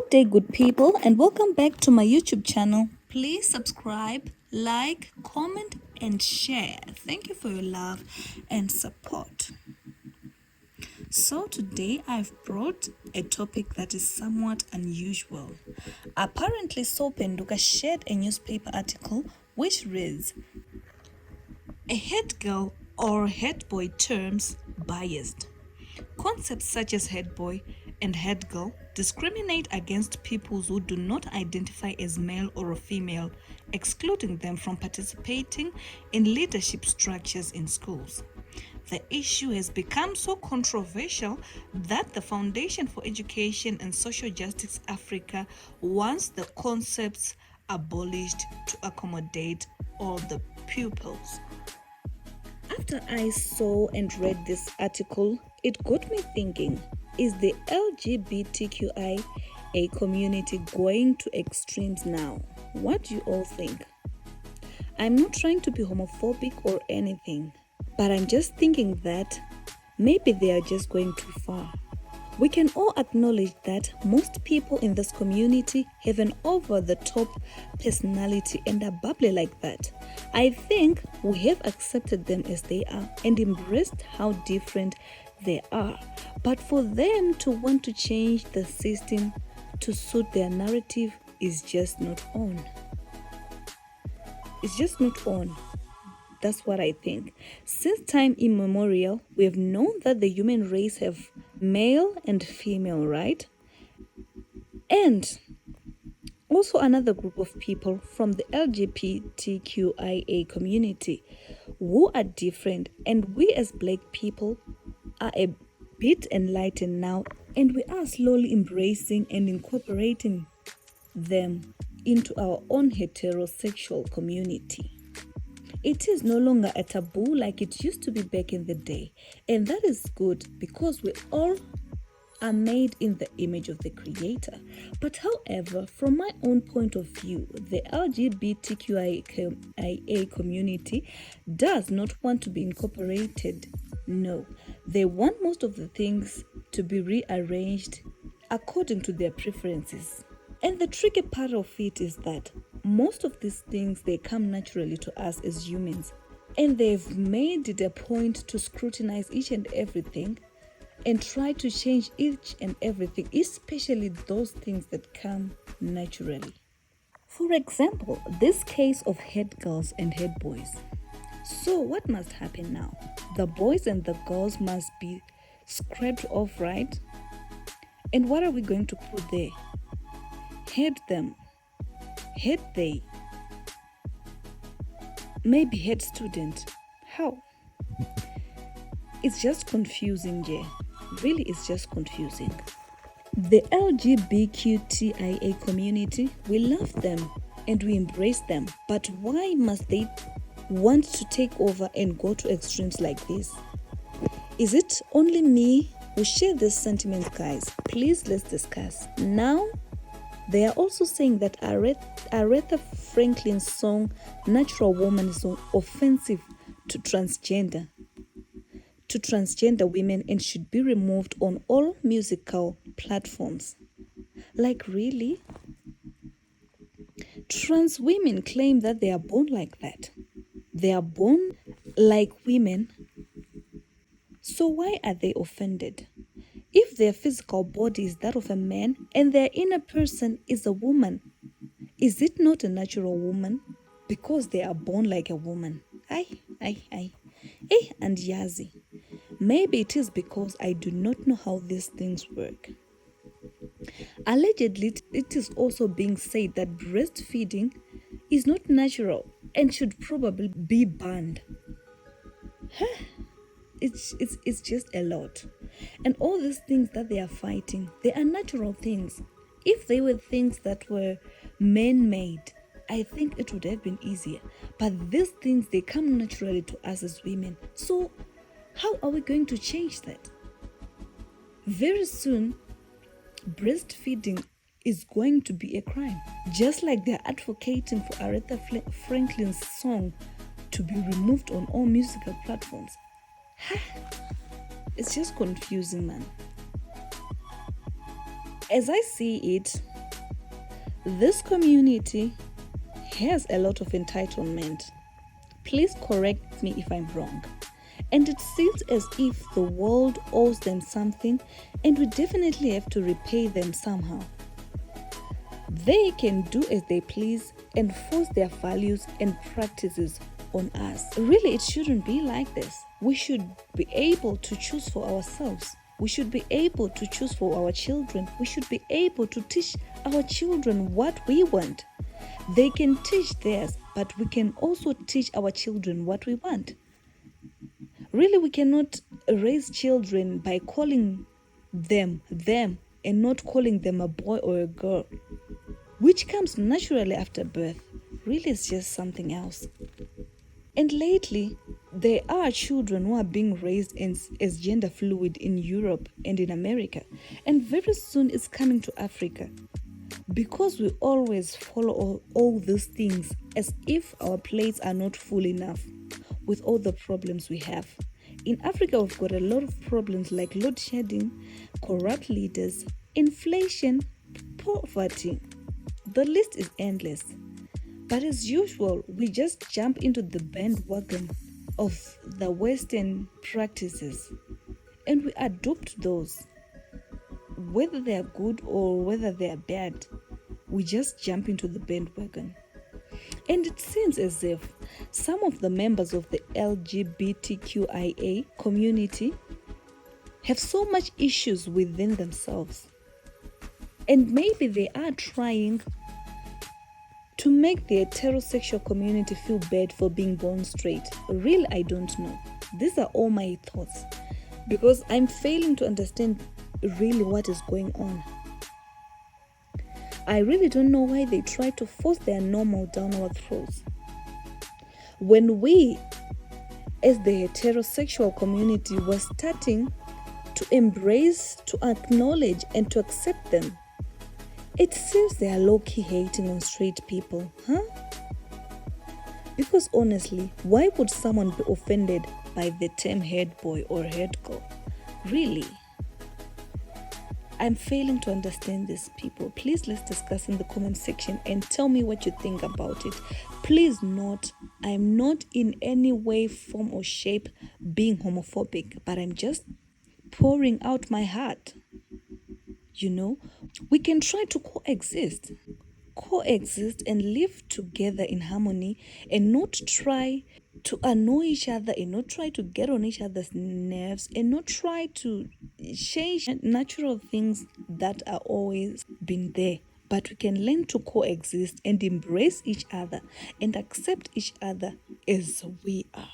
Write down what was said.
Good day, good people, and welcome back to my YouTube channel. Please subscribe, like, comment, and share. Thank you for your love and support. So today I've brought a topic that is somewhat unusual. Apparently, Sopenduka shared a newspaper article which reads, "A head girl or head boy terms biased. Concepts such as head boy and head girl discriminate against people who do not identify as male or female, excluding them from participating in leadership structures in schools." The issue has become so controversial that the Foundation for Education and Social Justice Africa wants the concepts abolished to accommodate all the pupils. After I saw and read this article, it got me thinking, is the LGBTQIA community going to extremes now? What do you all think? I'm not trying to be homophobic or anything, but I'm just thinking that maybe they are just going too far. We can all acknowledge that most people in this community have an over-the-top personality and are bubbly like that. I think we have accepted them as they are and embraced how different they are. But for them to want to change the system to suit their narrative is just not on. It's just not on. That's what I think. Since time immemorial, we have known that the human race have male and female, right? And also another group of people from the LGBTQIA community who are different, and we as Black people are a bit enlightened now, and we are slowly embracing and incorporating them into our own heterosexual community. It is no longer a taboo like it used to be back in the day, and that is good because we all are made in the image of the Creator. But however, from my own point of view, the LGBTQIA community does not want to be incorporated. No, they want most of the things to be rearranged according to their preferences. And the tricky part of it is that most of these things, they come naturally to us as humans, and they've made it a point to scrutinize each and everything and try to change each and everything, especially those things that come naturally. For example, this case of head girls and head boys. So what must happen now? The boys and the girls must be scraped off, right? And what are we going to put there? Head them, head they, maybe head student. How? It's just confusing, Jay. Really, it's just confusing. The Lgbqtia community, we love them and we embrace them, but why must they want to take over and go to extremes like this? Is it only me who share this sentiment, guys? Please, let's discuss. Now, they are also saying that Aretha Franklin's song Natural Woman is offensive to transgender women and should be removed on all musical platforms. Like, really? Trans women claim that they are born like that. They are born like women. So why are they offended? If their physical body is that of a man and their inner person is a woman, is it not a natural woman? Because they are born like a woman. And Yazi. Maybe it is because I do not know how these things work. Allegedly, it is also being said that breastfeeding is not natural and should probably be banned. It's just a lot. And all these things that they are fighting, they are natural things. If they were things that were man-made, I think it would have been easier. But these things, they come naturally to us as women. So how are we going to change that? Very soon, breastfeeding is going to be a crime. Just like they're advocating for Aretha Franklin's song to be removed on all musical platforms. It's just confusing, man. As I see it, This community has a lot of entitlement. Please correct me if I'm wrong. And it seems as if the world owes them something, and we definitely have to repay them somehow. They can do as they please and force their values and practices on us. Really, it shouldn't be like this. We should be able to choose for ourselves. We should be able to choose for our children. We should be able to teach our children what we want. They can teach theirs, but we can also teach our children what we want. Really, we cannot raise children by calling them, and not calling them a boy or a girl, which comes naturally after birth. Really, it's just something else. And lately, there are children who are being raised as gender fluid in Europe and in America. And very soon it's coming to Africa. Because we always follow all these things as if our plates are not full enough with all the problems we have. In Africa, we've got a lot of problems like load shedding, corrupt leaders, inflation, poverty. The list is endless. But as usual, we just jump into the bandwagon of the Western practices and we adopt those. Whether they are good or whether they are bad, we just jump into the bandwagon. And it seems as if some of the members of the Lgbqtia community have so much issues within themselves. And maybe they are trying to make the heterosexual community feel bad for being born straight. Really, I don't know. These are all my thoughts because I'm failing to understand really what is going on. I really don't know why they try to force their normal down our throats. When we, as the heterosexual community, were starting to embrace, to acknowledge, and to accept them, it seems they are low-key hating on straight people, huh? Because honestly, why would someone be offended by the term head boy or head girl? Really? I'm failing to understand these people. Please let's discuss in the comment section and tell me what you think about it. Please note, I'm not in any way, form or shape being homophobic, but I'm just pouring out my heart. You know, we can try to coexist and live together in harmony and not try to annoy each other and not try to get on each other's nerves and not try to change natural things that are always been there. But we can learn to coexist and embrace each other and accept each other as we are.